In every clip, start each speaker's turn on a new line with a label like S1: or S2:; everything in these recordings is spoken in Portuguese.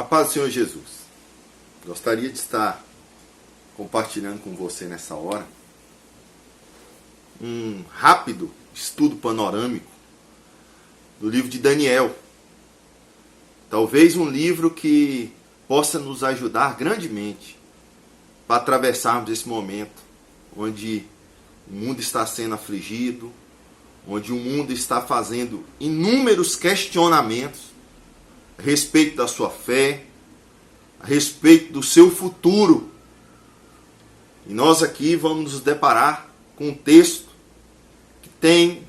S1: A paz do Senhor Jesus. Gostaria de estar compartilhando com você nessa hora um rápido estudo panorâmico do livro de Daniel. Talvez um livro que possa nos ajudar grandemente para atravessarmos esse momento onde o mundo está sendo afligido, onde o mundo está fazendo inúmeros questionamentos a respeito da sua fé, a respeito do seu futuro. E nós aqui vamos nos deparar com um texto que tem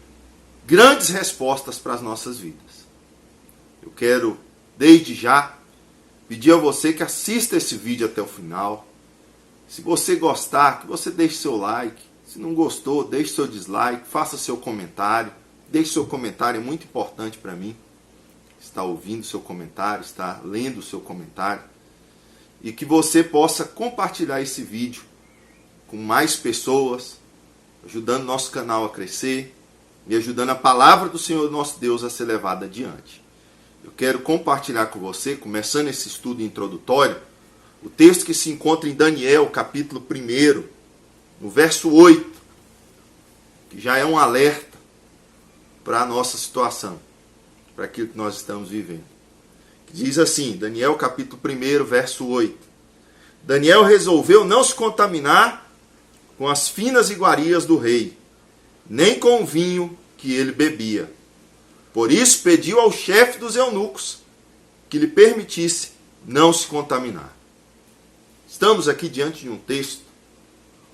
S1: grandes respostas para as nossas vidas. Eu quero, desde já, pedir a você que assista esse vídeo até o final. Se você gostar, que você deixe seu like. Se não gostou, deixe seu dislike, faça seu comentário. Deixe seu comentário, é muito importante para mim. Está ouvindo seu comentário, está lendo o seu comentário. E que você possa compartilhar esse vídeo com mais pessoas, ajudando nosso canal a crescer e ajudando a palavra do Senhor nosso Deus a ser levada adiante. Eu quero compartilhar com você, começando esse estudo introdutório, o texto que se encontra em Daniel, capítulo 1, no verso 8, que já é um alerta para a nossa situação, para aquilo que nós estamos vivendo. Que diz assim, Daniel capítulo 1, verso 8. Daniel resolveu não se contaminar com as finas iguarias do rei, nem com o vinho que ele bebia. Por isso pediu ao chefe dos eunucos que lhe permitisse não se contaminar. Estamos aqui diante de um texto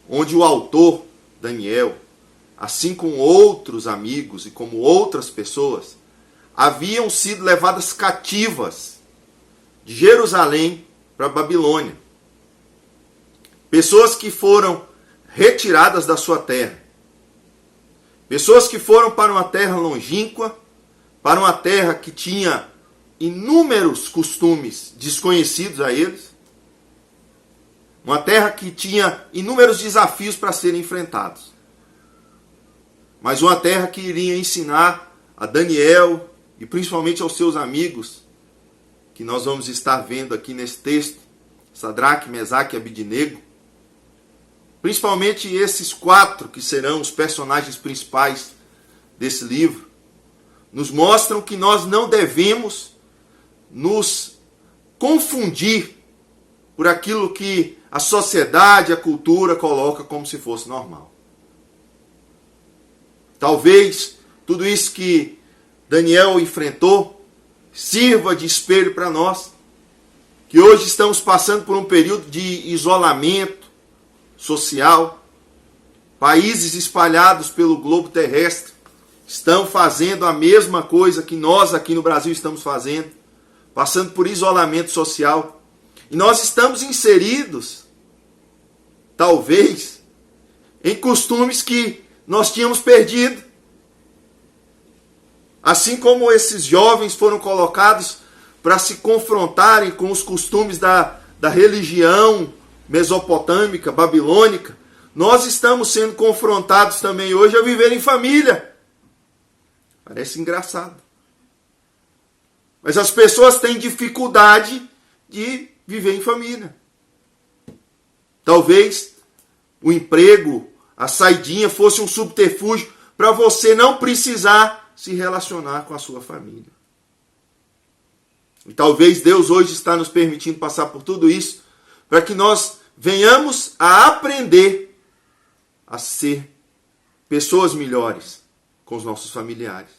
S1: onde o autor, Daniel, assim como outros amigos e como outras pessoas, haviam sido levadas cativas de Jerusalém para a Babilônia. Pessoas que foram retiradas da sua terra. Pessoas que foram para uma terra longínqua, para uma terra que tinha inúmeros costumes desconhecidos a eles. Uma terra que tinha inúmeros desafios para serem enfrentados. Mas uma terra que iria ensinar a Daniel e principalmente aos seus amigos, que nós vamos estar vendo aqui nesse texto, Sadraque, Mesaque e Abidnego, principalmente esses 4 que serão os personagens principais desse livro, nos mostram que nós não devemos nos confundir por aquilo que a sociedade, a cultura coloca como se fosse normal. Talvez tudo isso que Daniel enfrentou sirva de espelho para nós, que hoje estamos passando por um período de isolamento social. Países espalhados pelo globo terrestre estão fazendo a mesma coisa que nós aqui no Brasil estamos fazendo, passando por isolamento social. E nós estamos inseridos, talvez, em costumes que nós tínhamos perdido. Assim como esses jovens foram colocados para se confrontarem com os costumes da religião mesopotâmica, babilônica, nós estamos sendo confrontados também hoje a viver em família. Parece engraçado. Mas as pessoas têm dificuldade de viver em família. Talvez o emprego, a saidinha fosse um subterfúgio para você não precisar se relacionar com a sua família. E talvez Deus hoje está nos permitindo passar por tudo isso para que nós venhamos a aprender a ser pessoas melhores com os nossos familiares.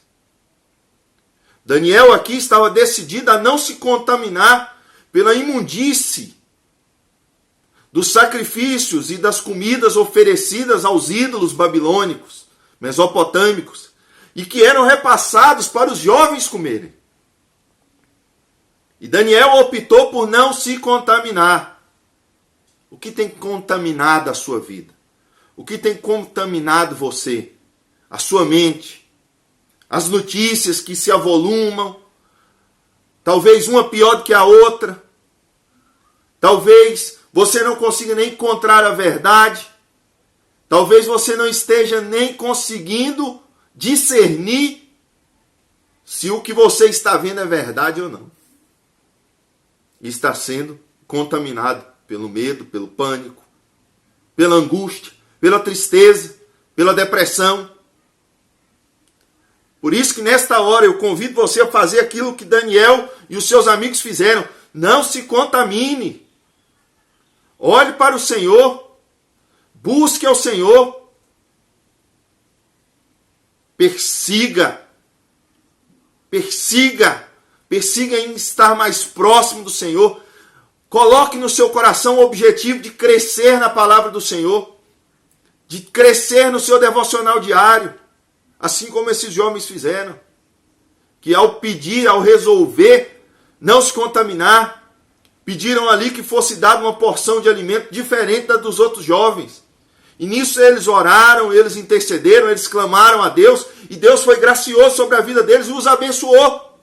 S1: Daniel aqui estava decidido a não se contaminar pela imundície dos sacrifícios e das comidas oferecidas aos ídolos babilônicos, mesopotâmicos, e que eram repassados para os jovens comerem. E Daniel optou por não se contaminar. O que tem contaminado a sua vida? O que tem contaminado você? A sua mente? As notícias que se avolumam? Talvez uma pior do que a outra? Talvez você não consiga nem encontrar a verdade? Talvez você não esteja nem conseguindo discernir se o que você está vendo é verdade ou não. e está sendo contaminado pelo medo, pelo pânico, pela angústia, pela tristeza, pela depressão. Por isso que nesta hora eu convido você a fazer aquilo que Daniel e os seus amigos fizeram. Não se contamine. Olhe para o Senhor. Busque ao Senhor. Persiga. Persiga. Persiga em estar mais próximo do Senhor. Coloque no seu coração o objetivo de crescer na palavra do Senhor. De crescer no seu devocional diário. Assim como esses jovens fizeram. Que ao pedir, ao resolver não se contaminar, pediram ali que fosse dada uma porção de alimento diferente da dos outros jovens. E nisso eles oraram, eles intercederam, eles clamaram a Deus, e Deus foi gracioso sobre a vida deles e os abençoou.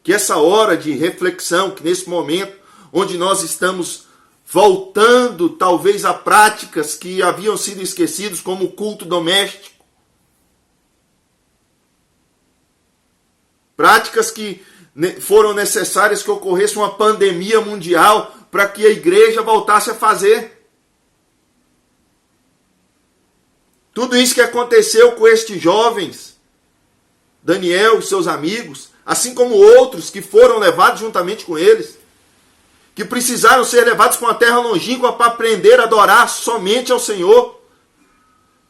S1: Que essa hora de reflexão, que nesse momento onde nós estamos voltando talvez a práticas que haviam sido esquecidas, como o culto doméstico, práticas que foram necessárias que ocorresse uma pandemia mundial para que a igreja voltasse a fazer. Tudo isso que aconteceu com estes jovens, Daniel e seus amigos, assim como outros que foram levados juntamente com eles, que precisaram ser levados para uma terra longínqua para aprender a adorar somente ao Senhor,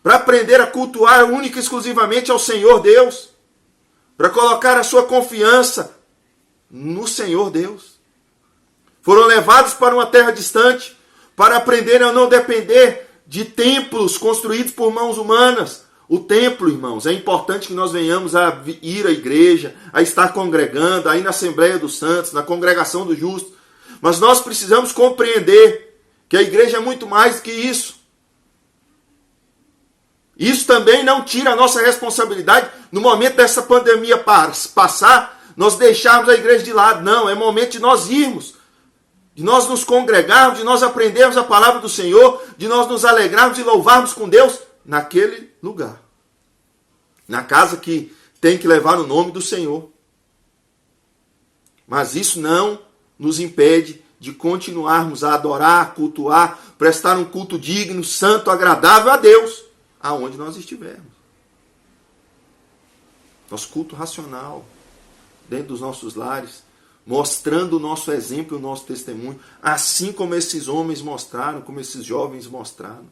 S1: para aprender a cultuar única e exclusivamente ao Senhor Deus, para colocar a sua confiança no Senhor Deus. Foram levados para uma terra distante para aprenderem a não depender de templos construídos por mãos humanas. O templo, irmãos, é importante que nós venhamos a ir à igreja, a estar congregando, a ir na Assembleia dos Santos, na congregação dos justos. Mas nós precisamos compreender que a igreja é muito mais do que isso. Isso também não tira a nossa responsabilidade no momento dessa pandemia passar, nós deixarmos a igreja de lado. Não, é momento de nós irmos, de nós nos congregarmos, de nós aprendermos a palavra do Senhor, de nós nos alegrarmos e louvarmos com Deus naquele lugar. Na casa que tem que levar o nome do Senhor. Mas isso não nos impede de continuarmos a adorar, a cultuar, prestar um culto digno, santo, agradável a Deus, aonde nós estivermos. Nosso culto racional, dentro dos nossos lares, mostrando o nosso exemplo e o nosso testemunho, assim como esses homens mostraram, como esses jovens mostraram.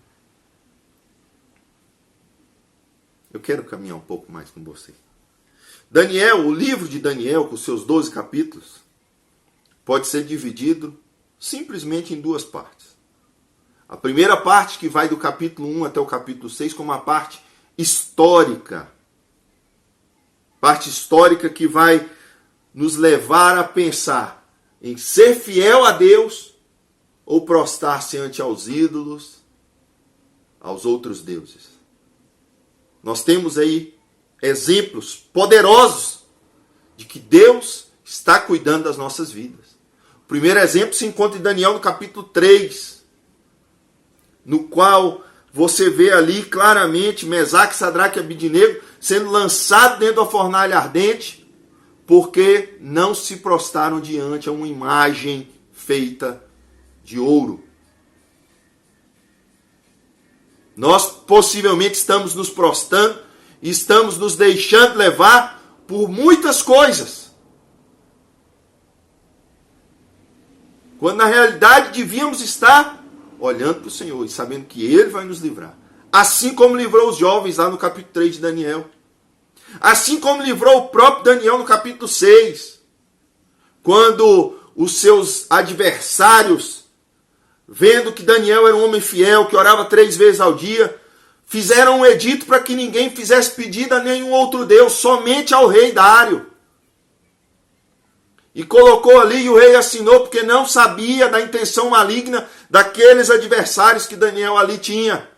S1: Eu quero caminhar um pouco mais com você. Daniel, o livro de Daniel, com seus 12 capítulos, pode ser dividido simplesmente em duas partes. A primeira parte, que vai do capítulo 1 até o capítulo 6, como a parte histórica. Parte histórica que vai nos levar a pensar em ser fiel a Deus ou prostrar-se ante aos ídolos, aos outros deuses. Nós temos aí exemplos poderosos de que Deus está cuidando das nossas vidas. O primeiro exemplo se encontra em Daniel no capítulo 3, no qual você vê ali claramente Mesaque, Sadraque e Abidnego sendo lançados dentro da fornalha ardente, porque não se prostraram diante a uma imagem feita de ouro. Nós possivelmente estamos nos prostrando e estamos nos deixando levar por muitas coisas, quando na realidade devíamos estar olhando para o Senhor e sabendo que Ele vai nos livrar. Assim como livrou os jovens lá no capítulo 3 de Daniel. Assim como livrou o próprio Daniel no capítulo 6. Quando os seus adversários, vendo que Daniel era um homem fiel, que orava 3 vezes ao dia, fizeram um edito para que ninguém fizesse pedido a nenhum outro Deus, somente ao rei Dário. E colocou ali, e o rei assinou, porque não sabia da intenção maligna daqueles adversários que Daniel ali tinha.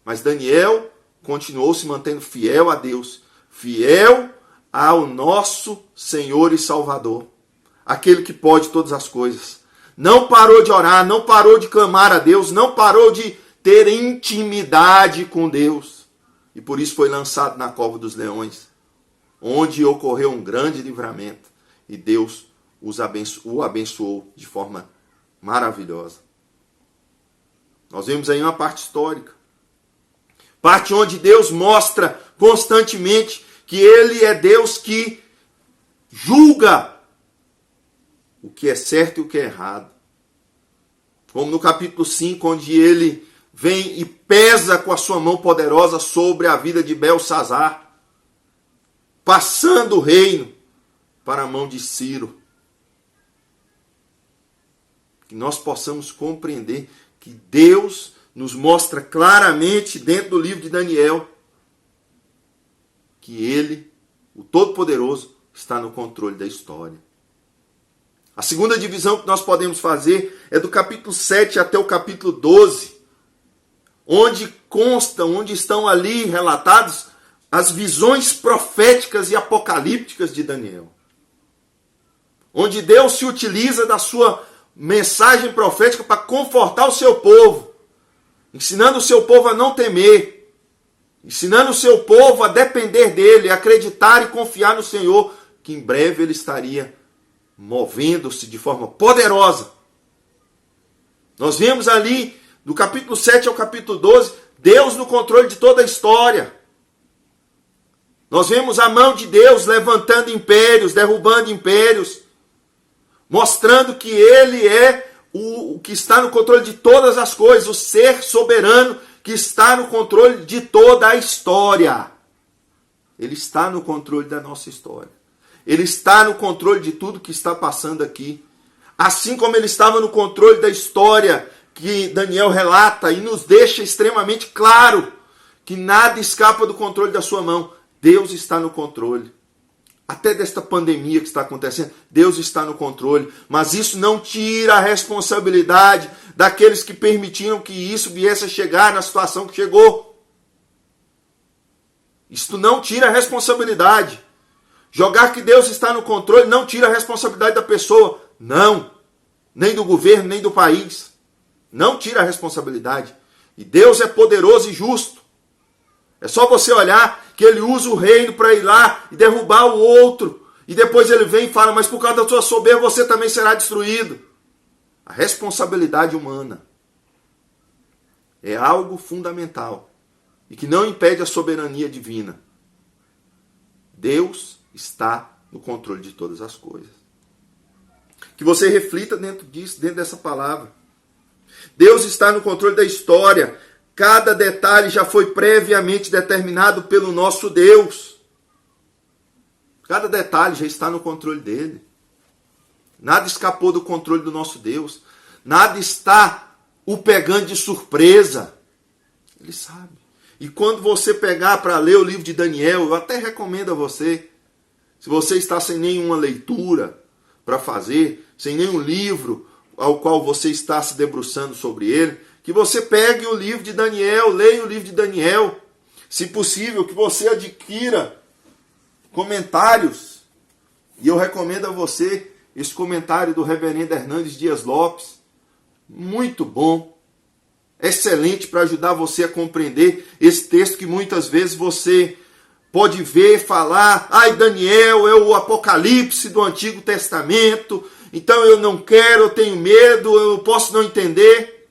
S1: Mas Daniel continuou se mantendo fiel a Deus, fiel ao nosso Senhor e Salvador, aquele que pode todas as coisas. Não parou de orar, não parou de clamar a Deus, não parou de ter intimidade com Deus. E por isso foi lançado na cova dos leões, onde ocorreu um grande livramento. E Deus o abençoou de forma maravilhosa. Nós vemos aí uma parte histórica. Parte onde Deus mostra constantemente que Ele é Deus que julga o que é certo e o que é errado. Como no capítulo 5, onde Ele vem e pesa com a sua mão poderosa sobre a vida de Belsazar, passando o reino para a mão de Ciro. Que nós possamos compreender que Deus nos mostra claramente dentro do livro de Daniel que Ele, o Todo-Poderoso, está no controle da história. A segunda divisão que nós podemos fazer é do capítulo 7 até o capítulo 12, onde estão ali relatados as visões proféticas e apocalípticas de Daniel. Onde Deus se utiliza da sua mensagem profética para confortar o seu povo, ensinando o seu povo a não temer, ensinando o seu povo a depender dele, a acreditar e confiar no Senhor, que em breve ele estaria movendo-se de forma poderosa. Nós vemos ali, do capítulo 7 ao capítulo 12, Deus no controle de toda a história. Nós vemos a mão de Deus levantando impérios, derrubando impérios, mostrando que Ele é o que está no controle de todas as coisas, o ser soberano que está no controle de toda a história. Ele está no controle da nossa história. Ele está no controle de tudo que está passando aqui. Assim como Ele estava no controle da história que Daniel relata e nos deixa extremamente claro que nada escapa do controle da sua mão. Deus está no controle. Até desta pandemia que está acontecendo, Deus está no controle. Mas isso não tira a responsabilidade daqueles que permitiram que isso viesse a chegar na situação que chegou. Isto não tira a responsabilidade. Jogar que Deus está no controle não tira a responsabilidade da pessoa. Não. Nem do governo, nem do país. Não tira a responsabilidade. E Deus é poderoso e justo. É só você olhar que Ele usa o reino para ir lá e derrubar o outro. E depois Ele vem e fala, mas por causa da sua soberba você também será destruído. A responsabilidade humana é algo fundamental e que não impede a soberania divina. Deus está no controle de todas as coisas. Que você reflita dentro disso, dentro dessa palavra. Deus está no controle da história. Cada detalhe já foi previamente determinado pelo nosso Deus. Cada detalhe já está no controle dele. Nada escapou do controle do nosso Deus. Nada está o pegando de surpresa. Ele sabe. E quando você pegar para ler o livro de Daniel, eu até recomendo a você, se você está sem nenhuma leitura para fazer, sem nenhum livro ao qual você está se debruçando sobre ele, que você pegue o livro de Daniel, leia o livro de Daniel. Se possível, que você adquira comentários. E eu recomendo a você esse comentário do reverendo Hernandes Dias Lopes. Muito bom. Excelente para ajudar você a compreender esse texto que muitas vezes você pode ver, falar, Daniel é o Apocalipse do Antigo Testamento, então eu não quero, eu tenho medo, eu posso não entender.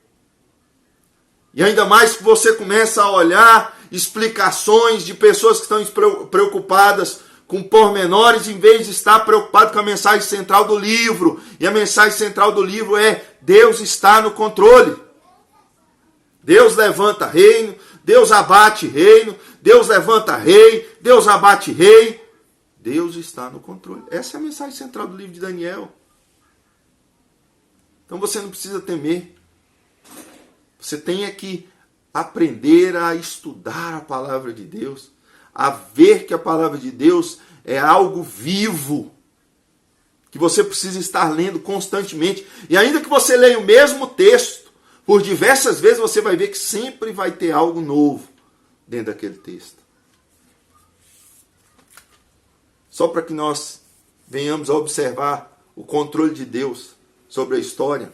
S1: E ainda mais que você começa a olhar explicações de pessoas que estão preocupadas com pormenores, em vez de estar preocupado com a mensagem central do livro. E a mensagem central do livro é: Deus está no controle. Deus levanta reino, Deus abate reino, Deus levanta rei, Deus abate rei. Deus está no controle. Essa é a mensagem central do livro de Daniel. Então você não precisa temer. Você tem que aprender a estudar a palavra de Deus, a ver que a palavra de Deus é algo vivo, que você precisa estar lendo constantemente. E ainda que você leia o mesmo texto, por diversas vezes você vai ver que sempre vai ter algo novo dentro daquele texto. Só para que nós venhamos a observar o controle de Deus sobre a história.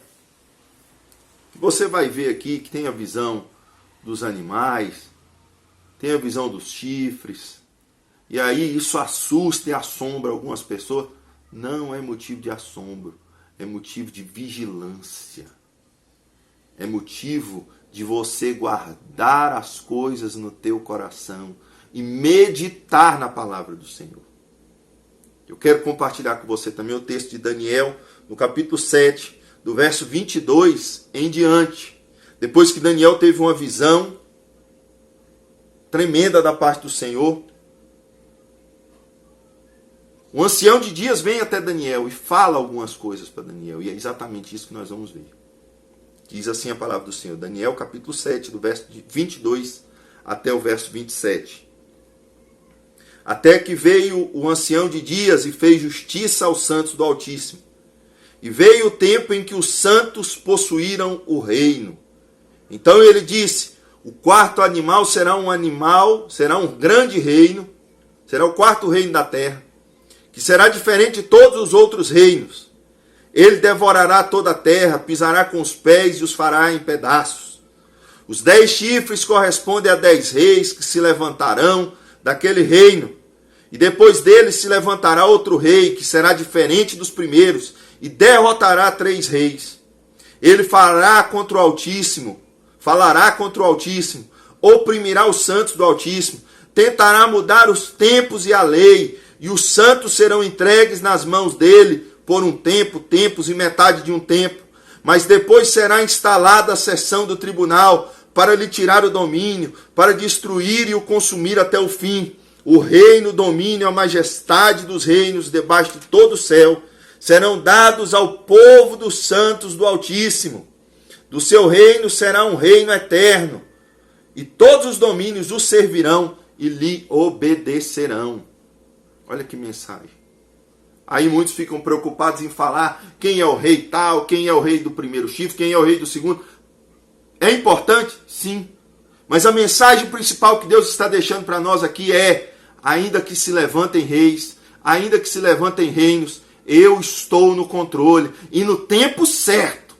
S1: Você vai ver aqui que tem a visão dos animais, tem a visão dos chifres, e aí isso assusta e assombra algumas pessoas. não é motivo de assombro, é motivo de vigilância. É motivo de você guardar as coisas no teu coração e meditar na palavra do Senhor. Eu quero compartilhar com você também o texto de Daniel, no capítulo 7, do verso 22 em diante. Depois que Daniel teve uma visão tremenda da parte do Senhor, o ancião de dias vem até Daniel e fala algumas coisas para Daniel. E é exatamente isso que nós vamos ver. Diz assim a palavra do Senhor. Daniel capítulo 7, do verso 22 até o verso 27. Até que veio o ancião de dias e fez justiça aos santos do Altíssimo. E veio o tempo em que os santos possuíram o reino. Então ele disse, o quarto animal, será um grande reino, será o quarto reino da terra, que será diferente de todos os outros reinos. Ele devorará toda a terra, pisará com os pés e os fará em pedaços. Os 10 chifres correspondem a 10 reis que se levantarão daquele reino. E depois dele se levantará outro rei, que será diferente dos primeiros, e derrotará 3 reis. Ele falará contra o Altíssimo, oprimirá os santos do Altíssimo, tentará mudar os tempos e a lei, e os santos serão entregues nas mãos dele por um tempo, tempos e metade de um tempo. Mas depois será instalada a sessão do tribunal para lhe tirar o domínio, para destruir e o consumir até o fim. O reino, o domínio, a majestade dos reinos debaixo de todo o céu serão dados ao povo dos santos do Altíssimo. Do seu reino será um reino eterno, e todos os domínios o servirão e lhe obedecerão. Olha que mensagem. Aí muitos ficam preocupados em falar quem é o rei tal, quem é o rei do primeiro chifre, quem é o rei do segundo. É importante? Sim. Mas a mensagem principal que Deus está deixando para nós aqui é, ainda que se levantem reis, ainda que se levantem reinos, eu estou no controle. E no tempo certo,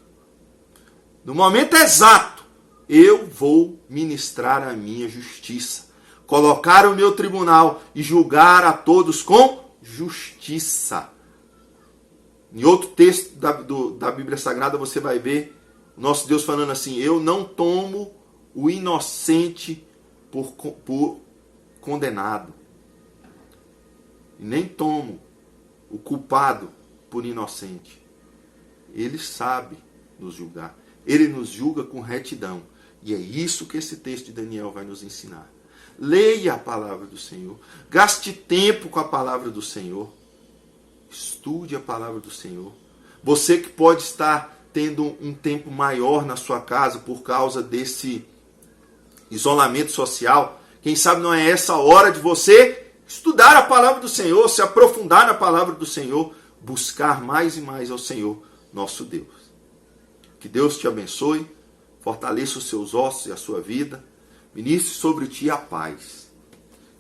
S1: no momento exato, eu vou ministrar a minha justiça. Colocar o meu tribunal e julgar a todos com justiça. Em outro texto da Bíblia Sagrada você vai ver o nosso Deus falando assim, eu não tomo o inocente por condenado. E nem tomo o culpado por inocente. Ele sabe nos julgar. Ele nos julga com retidão. E é isso que esse texto de Daniel vai nos ensinar. Leia a palavra do Senhor. Gaste tempo com a palavra do Senhor. Estude a palavra do Senhor. Você que pode estar tendo um tempo maior na sua casa por causa desse isolamento social, quem sabe não é essa hora de você estudar a palavra do Senhor, se aprofundar na palavra do Senhor, buscar mais e mais ao Senhor, nosso Deus. Que Deus te abençoe, fortaleça os seus ossos e a sua vida, ministre sobre ti a paz.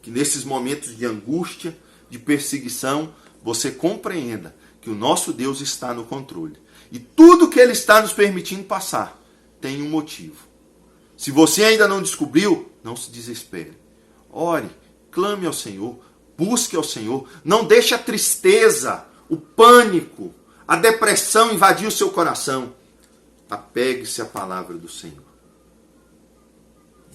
S1: Que nesses momentos de angústia, de perseguição, você compreenda que o nosso Deus está no controle. E tudo que Ele está nos permitindo passar tem um motivo. Se você ainda não descobriu, não se desespere. Ore, clame ao Senhor, busque ao Senhor. Não deixe a tristeza, o pânico, a depressão invadir o seu coração. Apegue-se à palavra do Senhor.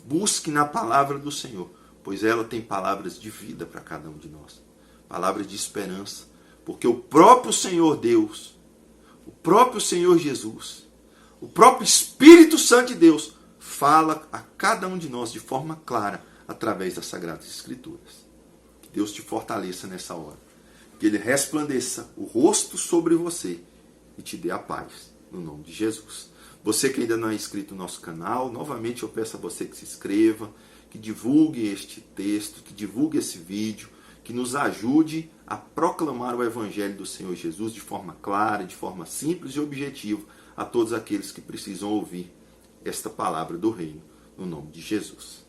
S1: Busque na palavra do Senhor, pois ela tem palavras de vida para cada um de nós. Palavras de esperança. Porque o próprio Senhor Deus, o próprio Senhor Jesus, o próprio Espírito Santo de Deus, fala a cada um de nós de forma clara, através das Sagradas Escrituras. Que Deus te fortaleça nessa hora. Que Ele resplandeça o rosto sobre você e te dê a paz, no nome de Jesus. Você que ainda não é inscrito no nosso canal, novamente eu peço a você que se inscreva, que divulgue este texto, que divulgue esse vídeo, que nos ajude a proclamar o Evangelho do Senhor Jesus de forma clara, de forma simples e objetiva a todos aqueles que precisam ouvir esta palavra do Reino, no nome de Jesus.